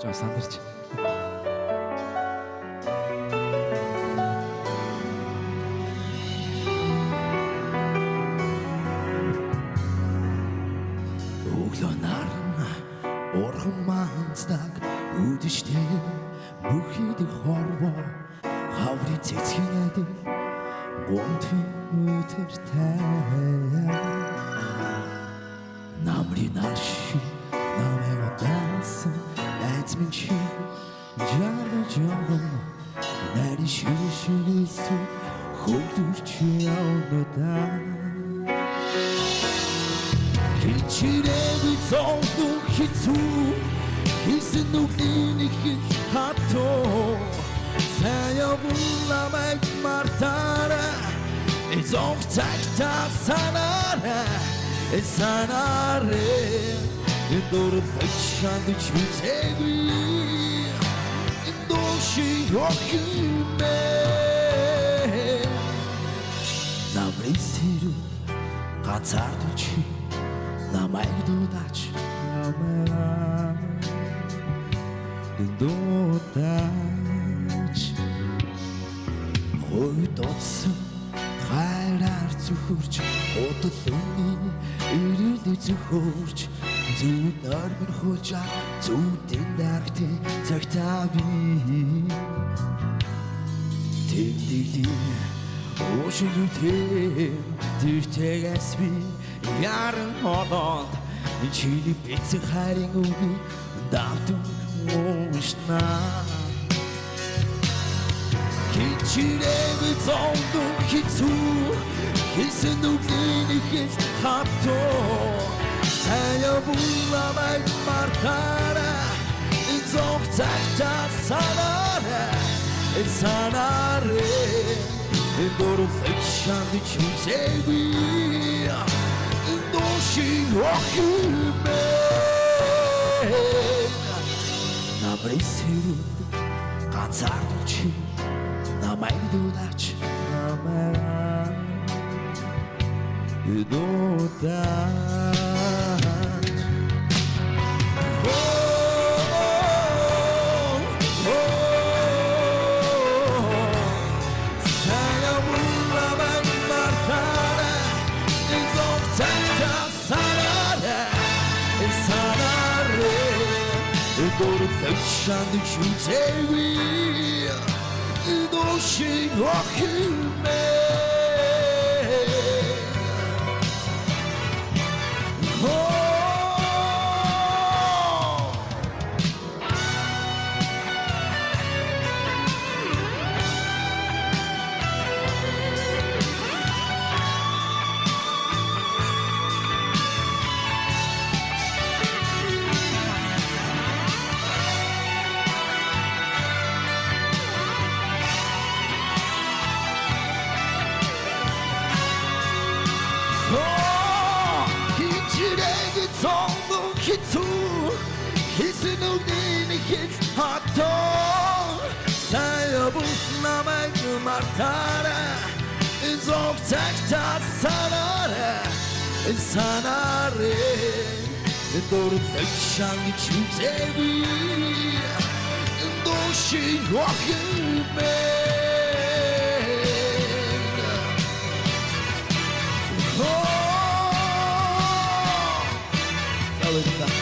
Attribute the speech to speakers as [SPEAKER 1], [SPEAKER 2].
[SPEAKER 1] 좀 산들지. Өглөөнарна урхан манцдаг үдэштэй бүхийд хорвоо хаврын цэцгийдэг гонтын өдөртэй намрын арши намайг удаасан найз минь чи жаргаж явган нарийн шишээс хөвдөрч явнадаа Хичээгүй зовлон хэцүү хийсэн нүгний хит хатуу Саябун намайг мартаарай Эзог цагтаа санаарай Эдөрөг шандж үзээгүй Эндоши охимэ Намрын сэрүү газардч намайг дуудаач Хойд оцсон хайраар зүхөрч Удалны ирээд зүхөрч Зүуд нормын хожаа зүудэн даргтэ цагтаа би Тэндилийн Ошин үтэн тэртээс би Яран холоод чиний бицэг хайрын үгийг давтан уушнаа Хичээгүй зовлон хэцүү хийсэн нүгний хит хатуу Саябун намайг мартаарай Эзог цагтаа санаарай Эдөрөг шандж үзээгүй Эндоши охимэ Намрын сэрүүд газардч намайг дуудаач Эдөрөг шандж үзээгүй Эндоши охимэ Хичээгүй зовлон хэцүү хийсэн нүгний хит хатуу Саябун намайг мартаарай Эзог цагтаа санаарай Эдөрөг шандж үзээгүй Эндоши охимэ Oh